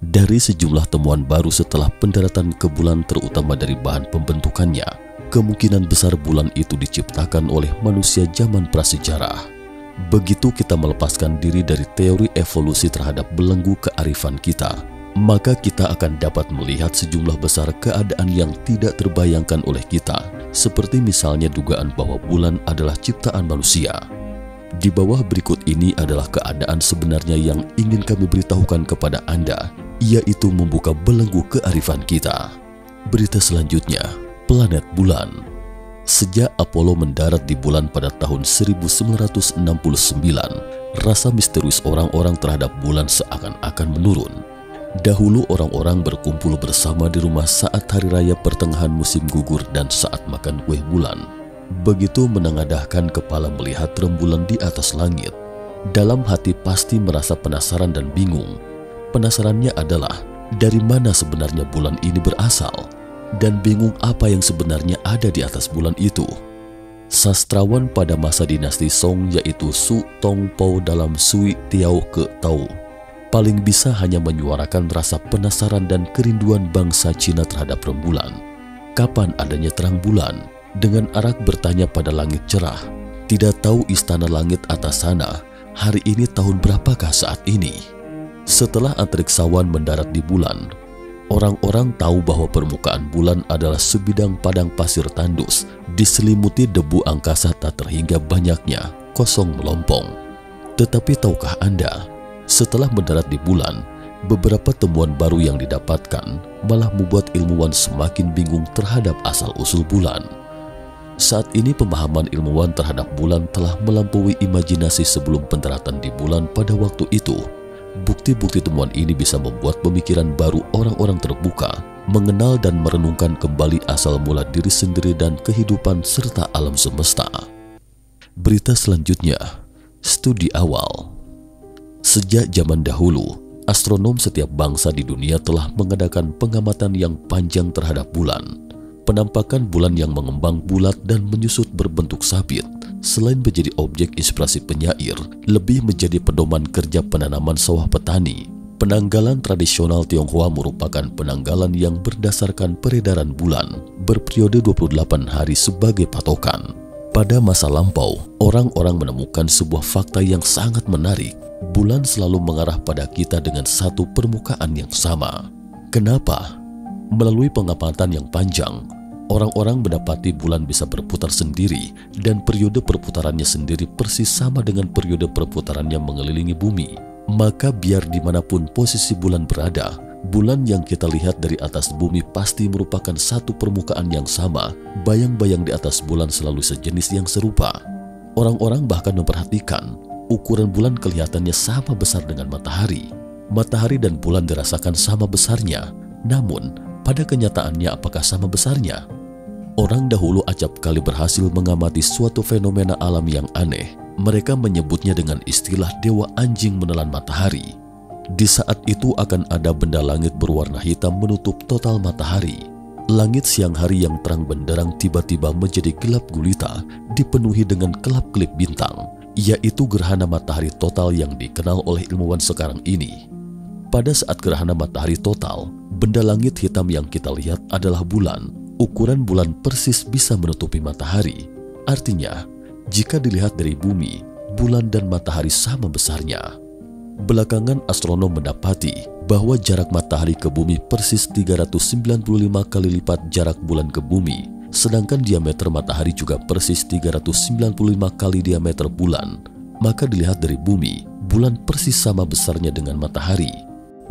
Dari sejumlah temuan baru setelah pendaratan ke bulan, terutama dari bahan pembentukannya, kemungkinan besar bulan itu diciptakan oleh manusia zaman prasejarah. Begitu kita melepaskan diri dari teori evolusi terhadap belenggu kearifan kita, maka kita akan dapat melihat sejumlah besar keadaan yang tidak terbayangkan oleh kita, seperti misalnya dugaan bahwa bulan adalah ciptaan manusia. Di bawah berikut ini adalah keadaan sebenarnya yang ingin kami beritahukan kepada Anda, yaitu membuka belenggu kearifan kita. Berita selanjutnya, planet bulan. Sejak Apollo mendarat di bulan pada tahun 1969, rasa misterius orang-orang terhadap bulan seakan-akan menurun. Dahulu orang-orang berkumpul bersama di rumah saat hari raya pertengahan musim gugur dan saat makan kue bulan. Begitu menengadahkan kepala melihat rembulan di atas langit, dalam hati pasti merasa penasaran dan bingung. Penasarannya adalah dari mana sebenarnya bulan ini berasal, dan bingung apa yang sebenarnya ada di atas bulan itu. Sastrawan pada masa dinasti Song yaitu Su Tongpo dalam Sui Tiao Ke Tao paling bisa hanya menyuarakan rasa penasaran dan kerinduan bangsa Cina terhadap rembulan. Kapan adanya terang bulan? Dengan arak bertanya pada langit cerah, tidak tahu istana langit atas sana, hari ini tahun berapakah saat ini? Setelah antariksawan mendarat di bulan, orang-orang tahu bahwa permukaan bulan adalah sebidang padang pasir tandus, diselimuti debu angkasa tak terhingga banyaknya, kosong melompong. Tetapi tahukah Anda, setelah mendarat di bulan, beberapa temuan baru yang didapatkan malah membuat ilmuwan semakin bingung terhadap asal-usul bulan. Saat ini pemahaman ilmuwan terhadap bulan telah melampaui imajinasi sebelum pendaratan di bulan pada waktu itu. Bukti-bukti temuan ini bisa membuat pemikiran baru orang-orang terbuka, mengenal dan merenungkan kembali asal mula diri sendiri dan kehidupan serta alam semesta. Berita selanjutnya, studi awal. Sejak zaman dahulu, astronom setiap bangsa di dunia telah mengadakan pengamatan yang panjang terhadap bulan. Penampakan bulan yang mengembang bulat dan menyusut berbentuk sabit, selain menjadi objek inspirasi penyair, lebih menjadi pedoman kerja penanaman sawah petani. Penanggalan tradisional Tionghoa merupakan penanggalan yang berdasarkan peredaran bulan, berperiode 28 hari sebagai patokan. Pada masa lampau, orang-orang menemukan sebuah fakta yang sangat menarik. Bulan selalu mengarah pada kita dengan satu permukaan yang sama. Kenapa? Melalui pengamatan yang panjang, orang-orang mendapati bulan bisa berputar sendiri dan periode perputarannya sendiri persis sama dengan periode perputarannya mengelilingi bumi. Maka biar dimanapun posisi bulan berada, bulan yang kita lihat dari atas bumi pasti merupakan satu permukaan yang sama. Bayang-bayang di atas bulan selalu sejenis yang serupa. Orang-orang bahkan memperhatikan ukuran bulan kelihatannya sama besar dengan matahari. Matahari dan bulan dirasakan sama besarnya, namun pada kenyataannya apakah sama besarnya? Orang dahulu acap kali berhasil mengamati suatu fenomena alam yang aneh. Mereka menyebutnya dengan istilah dewa anjing menelan matahari. Di saat itu akan ada benda langit berwarna hitam menutup total matahari. Langit siang hari yang terang benderang tiba-tiba menjadi gelap gulita, dipenuhi dengan kelap-kelip bintang, yaitu gerhana matahari total yang dikenal oleh ilmuwan sekarang ini. Pada saat gerhana matahari total, benda langit hitam yang kita lihat adalah bulan. Ukuran bulan persis bisa menutupi matahari. Artinya, jika dilihat dari bumi, bulan dan matahari sama besarnya. Belakangan astronom mendapati bahwa jarak matahari ke bumi persis 395 kali lipat jarak bulan ke bumi, sedangkan diameter matahari juga persis 395 kali diameter bulan. Maka dilihat dari bumi, bulan persis sama besarnya dengan matahari.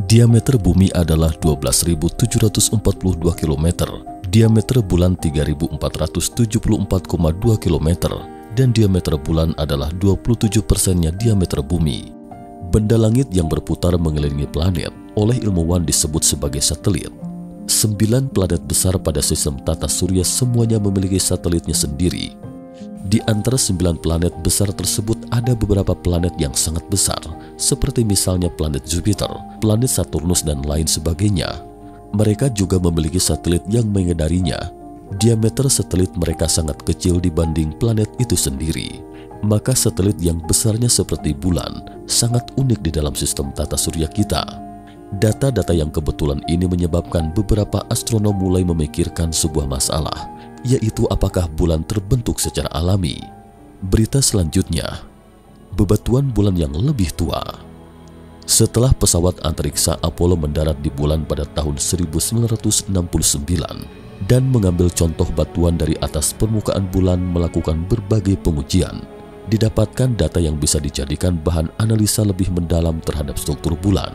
Diameter bumi adalah 12.742 km, diameter bulan 3.474,2 km, dan diameter bulan adalah 27%-nya diameter bumi. Benda langit yang berputar mengelilingi planet oleh ilmuwan disebut sebagai satelit. 9 planet besar pada sistem tata surya semuanya memiliki satelitnya sendiri. Di antara 9 planet besar tersebut ada beberapa planet yang sangat besar, seperti misalnya planet Jupiter, planet Saturnus, dan lain sebagainya. Mereka juga memiliki satelit yang mengedarinya. Diameter satelit mereka sangat kecil dibanding planet itu sendiri. Maka satelit yang besarnya seperti bulan sangat unik di dalam sistem tata surya kita. Data-data yang kebetulan ini menyebabkan beberapa astronom mulai memikirkan sebuah masalah, yaitu apakah bulan terbentuk secara alami. Berita selanjutnya, bebatuan bulan yang lebih tua. Setelah pesawat antariksa Apollo mendarat di bulan pada tahun 1969 dan mengambil contoh batuan dari atas permukaan bulan melakukan berbagai pengujian, didapatkan data yang bisa dijadikan bahan analisa lebih mendalam terhadap struktur bulan.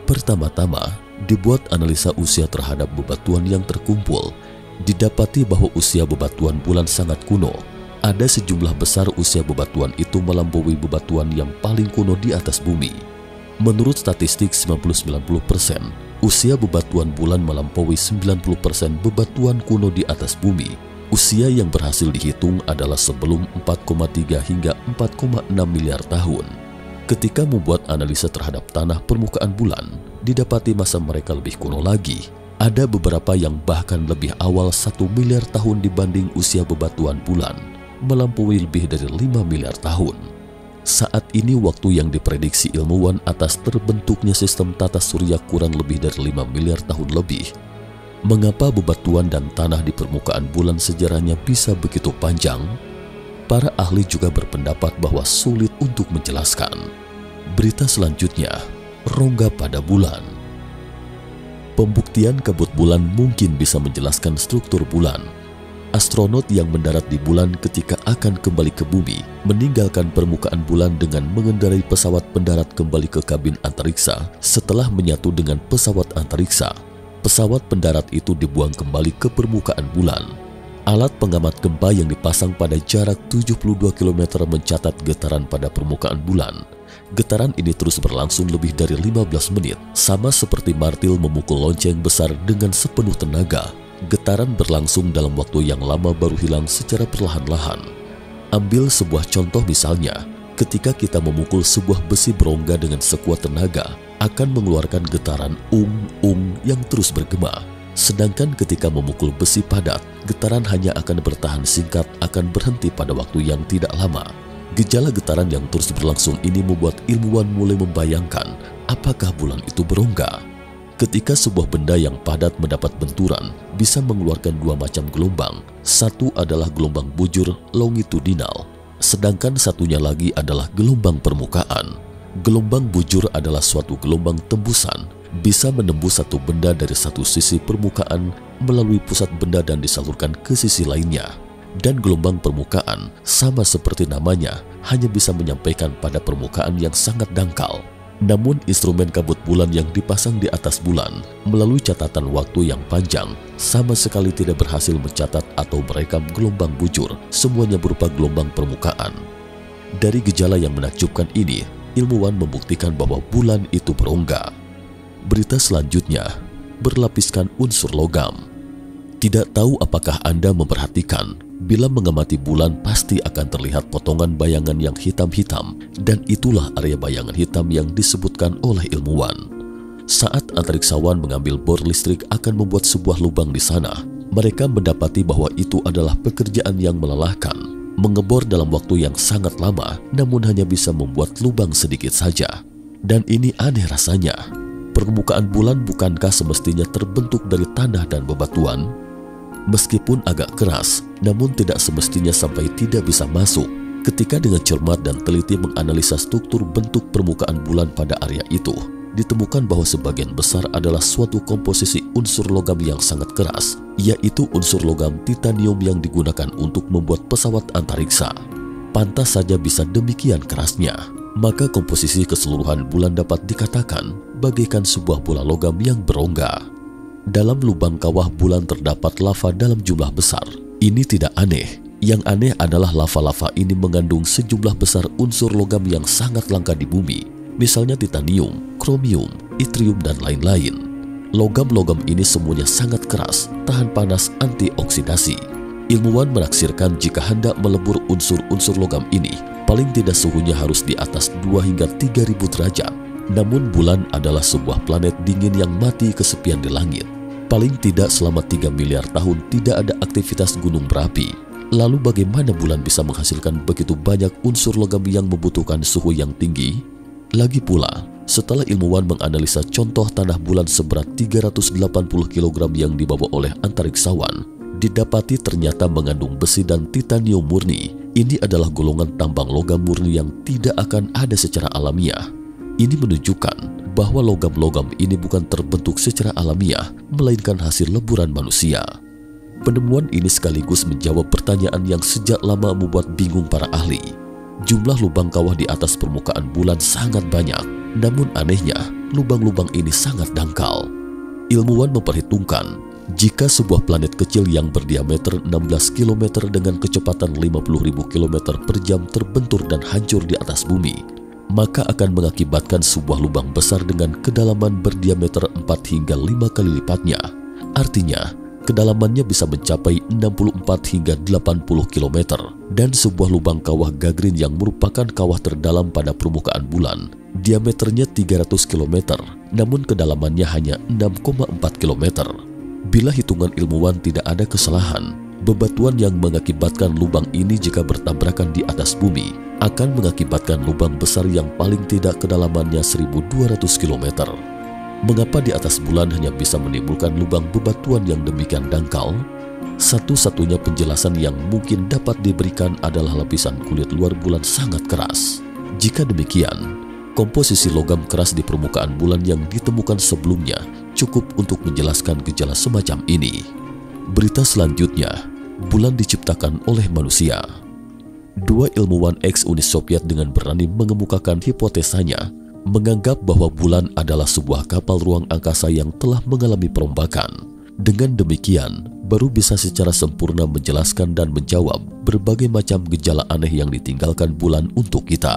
Pertama-tama, dibuat analisa usia terhadap bebatuan yang terkumpul. Didapati bahwa usia bebatuan bulan sangat kuno. Ada sejumlah besar usia bebatuan itu melampaui bebatuan yang paling kuno di atas bumi. Menurut statistik 90-90%, usia bebatuan bulan melampaui 90% bebatuan kuno di atas bumi. Usia yang berhasil dihitung adalah sebelum 4,3 hingga 4,6 miliar tahun. Ketika membuat analisa terhadap tanah permukaan bulan, didapati masa mereka lebih kuno lagi. Ada beberapa yang bahkan lebih awal 1 miliar tahun dibanding usia bebatuan bulan, melampaui lebih dari 5 miliar tahun. Saat ini waktu yang diprediksi ilmuwan atas terbentuknya sistem tata surya kurang lebih dari 5 miliar tahun lebih. Mengapa bebatuan dan tanah di permukaan bulan sejarahnya bisa begitu panjang? Para ahli juga berpendapat bahwa sulit untuk menjelaskan. Berita selanjutnya, rongga pada bulan. Pembuktian kabut bulan mungkin bisa menjelaskan struktur bulan. Astronot yang mendarat di bulan ketika akan kembali ke bumi meninggalkan permukaan bulan dengan mengendarai pesawat pendarat kembali ke kabin antariksa setelah menyatu dengan pesawat antariksa. Pesawat pendarat itu dibuang kembali ke permukaan bulan. Alat pengamat gempa yang dipasang pada jarak 72 km mencatat getaran pada permukaan bulan. Getaran ini terus berlangsung lebih dari 15 menit, sama seperti martil memukul lonceng besar dengan sepenuh tenaga. Getaran berlangsung dalam waktu yang lama baru hilang secara perlahan-lahan. Ambil sebuah contoh misalnya, ketika kita memukul sebuah besi berongga dengan sekuat tenaga, akan mengeluarkan getaran ung-ung yang terus bergema. Sedangkan ketika memukul besi padat, getaran hanya akan bertahan singkat, akan berhenti pada waktu yang tidak lama. Gejala getaran yang terus berlangsung ini membuat ilmuwan mulai membayangkan apakah bulan itu berongga. Ketika sebuah benda yang padat mendapat benturan, bisa mengeluarkan dua macam gelombang. Satu adalah gelombang bujur longitudinal, sedangkan satunya lagi adalah gelombang permukaan. Gelombang bujur adalah suatu gelombang tembusan, bisa menembus satu benda dari satu sisi permukaan melalui pusat benda dan disalurkan ke sisi lainnya. Dan gelombang permukaan, sama seperti namanya, hanya bisa menyampaikan pada permukaan yang sangat dangkal. Namun instrumen kabut bulan yang dipasang di atas bulan melalui catatan waktu yang panjang sama sekali tidak berhasil mencatat atau merekam gelombang bujur, semuanya berupa gelombang permukaan. Dari gejala yang menakjubkan ini, ilmuwan membuktikan bahwa bulan itu berongga. Berita selanjutnya, berlapiskan unsur logam. Tidak tahu apakah Anda memperhatikan, bila mengamati bulan pasti akan terlihat potongan bayangan yang hitam-hitam, dan itulah area bayangan hitam yang disebutkan oleh ilmuwan. Saat antariksawan mengambil bor listrik akan membuat sebuah lubang di sana, mereka mendapati bahwa itu adalah pekerjaan yang melelahkan. Mengebor dalam waktu yang sangat lama, namun hanya bisa membuat lubang sedikit saja. Dan ini aneh rasanya. Permukaan bulan bukankah semestinya terbentuk dari tanah dan bebatuan? Meskipun agak keras, namun tidak semestinya sampai tidak bisa masuk. Ketika dengan cermat dan teliti menganalisa struktur bentuk permukaan bulan pada area itu, ditemukan bahwa sebagian besar adalah suatu komposisi unsur logam yang sangat keras, yaitu unsur logam titanium yang digunakan untuk membuat pesawat antariksa. Pantas saja bisa demikian kerasnya, maka komposisi keseluruhan bulan dapat dikatakan bagaikan sebuah bola logam yang berongga. Dalam lubang kawah bulan terdapat lava dalam jumlah besar. Ini tidak aneh. Yang aneh adalah lava-lava ini mengandung sejumlah besar unsur logam yang sangat langka di bumi. Misalnya titanium, kromium, yttrium, dan lain-lain. Logam-logam ini semuanya sangat keras, tahan panas, anti-oksidasi. Ilmuwan menaksirkan jika hendak melebur unsur-unsur logam ini, paling tidak suhunya harus di atas 2 hingga 3.000 derajat. Namun bulan adalah sebuah planet dingin yang mati kesepian di langit. Paling tidak selama 3 miliar tahun tidak ada aktivitas gunung berapi. Lalu bagaimana bulan bisa menghasilkan begitu banyak unsur logam yang membutuhkan suhu yang tinggi? Lagi pula, Setelah ilmuwan menganalisa contoh tanah bulan seberat 380 kg yang dibawa oleh antariksawan, didapati ternyata mengandung besi dan titanium murni. Ini adalah golongan tambang logam murni yang tidak akan ada secara alamiah. Ini menunjukkan bahwa logam-logam ini bukan terbentuk secara alamiah, melainkan hasil leburan manusia. Penemuan ini sekaligus menjawab pertanyaan yang sejak lama membuat bingung para ahli. Jumlah lubang kawah di atas permukaan bulan sangat banyak. Namun anehnya, lubang-lubang ini sangat dangkal. Ilmuwan memperhitungkan, jika sebuah planet kecil yang berdiameter 16 km dengan kecepatan 50.000 km per jam terbentur dan hancur di atas bumi, maka akan mengakibatkan sebuah lubang besar dengan kedalaman berdiameter 4 hingga 5 kali lipatnya. Artinya, kedalamannya bisa mencapai 64 hingga 80 km. Dan sebuah lubang kawah Gagrin yang merupakan kawah terdalam pada permukaan bulan, diameternya 300 km, namun kedalamannya hanya 6,4 km. Bila hitungan ilmuwan tidak ada kesalahan, bebatuan yang mengakibatkan lubang ini jika bertabrakan di atas bumi akan mengakibatkan lubang besar yang paling tidak kedalamannya 1.200 km. Mengapa di atas bulan hanya bisa menimbulkan lubang bebatuan yang demikian dangkal? Satu-satunya penjelasan yang mungkin dapat diberikan adalah lapisan kulit luar bulan sangat keras. Jika demikian, komposisi logam keras di permukaan bulan yang ditemukan sebelumnya cukup untuk menjelaskan gejala semacam ini. Berita selanjutnya, bulan diciptakan oleh manusia. Dua ilmuwan ex-Uni Soviet dengan berani mengemukakan hipotesanya, menganggap bahwa bulan adalah sebuah kapal ruang angkasa yang telah mengalami perombakan. Dengan demikian, baru bisa secara sempurna menjelaskan dan menjawab berbagai macam gejala aneh yang ditinggalkan bulan untuk kita.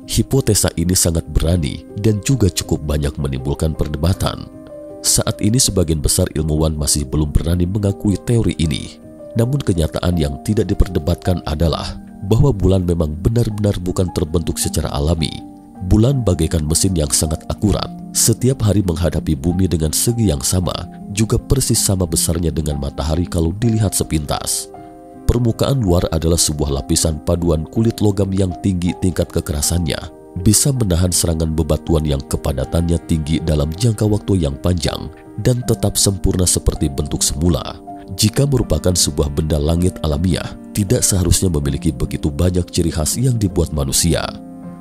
Hipotesa ini sangat berani dan juga cukup banyak menimbulkan perdebatan. Saat ini sebagian besar ilmuwan masih belum berani mengakui teori ini. Namun kenyataan yang tidak diperdebatkan adalah bahwa bulan memang benar-benar bukan terbentuk secara alami. Bulan bagaikan mesin yang sangat akurat, setiap hari menghadapi bumi dengan segi yang sama, juga persis sama besarnya dengan matahari kalau dilihat sepintas. Permukaan luar adalah sebuah lapisan paduan kulit logam yang tinggi tingkat kekerasannya, bisa menahan serangan bebatuan yang kepadatannya tinggi dalam jangka waktu yang panjang, dan tetap sempurna seperti bentuk semula. Jika merupakan sebuah benda langit alamiah, tidak seharusnya memiliki begitu banyak ciri khas yang dibuat manusia.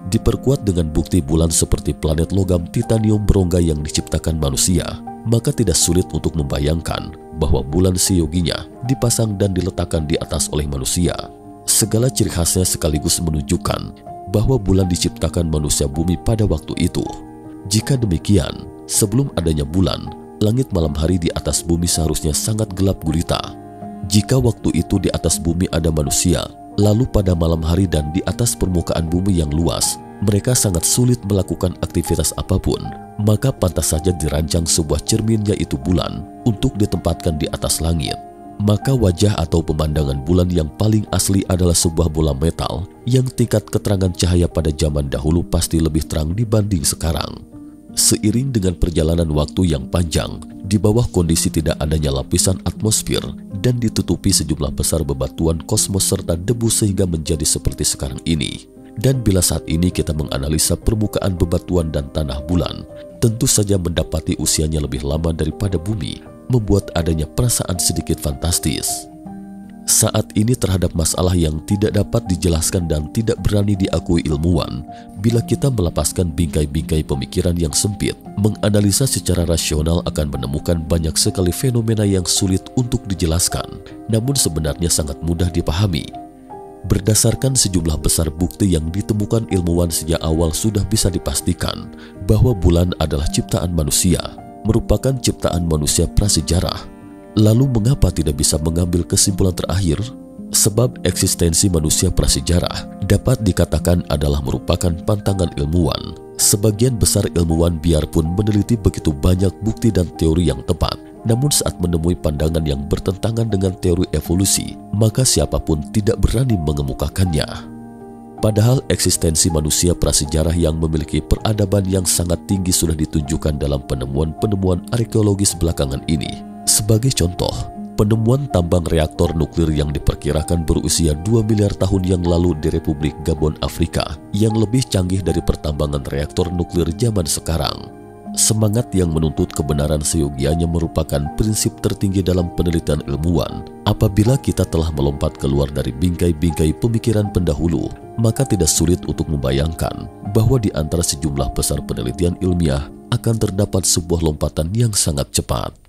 Diperkuat dengan bukti bulan seperti planet logam titanium berongga yang diciptakan manusia, maka tidak sulit untuk membayangkan bahwa bulan seyoginya dipasang dan diletakkan di atas oleh manusia. Segala ciri khasnya sekaligus menunjukkan bahwa bulan diciptakan manusia bumi pada waktu itu. Jika demikian, sebelum adanya bulan, langit malam hari di atas bumi seharusnya sangat gelap gulita. Jika waktu itu di atas bumi ada manusia, lalu pada malam hari dan di atas permukaan bumi yang luas, mereka sangat sulit melakukan aktivitas apapun, maka pantas saja dirancang sebuah cermin yaitu bulan untuk ditempatkan di atas langit. Maka wajah atau pemandangan bulan yang paling asli adalah sebuah bola metal yang tingkat keterangan cahaya pada zaman dahulu pasti lebih terang dibanding sekarang. Seiring dengan perjalanan waktu yang panjang, di bawah kondisi tidak adanya lapisan atmosfer dan ditutupi sejumlah besar bebatuan kosmos serta debu sehingga menjadi seperti sekarang ini. Dan bila saat ini kita menganalisa permukaan bebatuan dan tanah bulan, tentu saja mendapati usianya lebih lama daripada bumi, membuat adanya perasaan sedikit fantastis. Saat ini terhadap masalah yang tidak dapat dijelaskan dan tidak berani diakui ilmuwan, bila kita melepaskan bingkai-bingkai pemikiran yang sempit, menganalisa secara rasional akan menemukan banyak sekali fenomena yang sulit untuk dijelaskan, namun sebenarnya sangat mudah dipahami. Berdasarkan sejumlah besar bukti yang ditemukan ilmuwan sejak awal sudah bisa dipastikan bahwa bulan adalah ciptaan manusia, merupakan ciptaan manusia prasejarah. Lalu mengapa tidak bisa mengambil kesimpulan terakhir? Sebab eksistensi manusia prasejarah dapat dikatakan adalah merupakan pantangan ilmuwan. Sebagian besar ilmuwan biarpun meneliti begitu banyak bukti dan teori yang tepat, namun saat menemui pandangan yang bertentangan dengan teori evolusi, maka siapapun tidak berani mengemukakannya. Padahal eksistensi manusia prasejarah yang memiliki peradaban yang sangat tinggi sudah ditunjukkan dalam penemuan-penemuan arkeologis belakangan ini. Sebagai contoh, Penemuan tambang reaktor nuklir yang diperkirakan berusia 2 miliar tahun yang lalu di Republik Gabon, Afrika, yang lebih canggih dari pertambangan reaktor nuklir zaman sekarang. Semangat yang menuntut kebenaran seyogianya merupakan prinsip tertinggi dalam penelitian ilmuwan. Apabila kita telah melompat keluar dari bingkai-bingkai pemikiran pendahulu, maka tidak sulit untuk membayangkan bahwa di antara sejumlah besar penelitian ilmiah akan terdapat sebuah lompatan yang sangat cepat.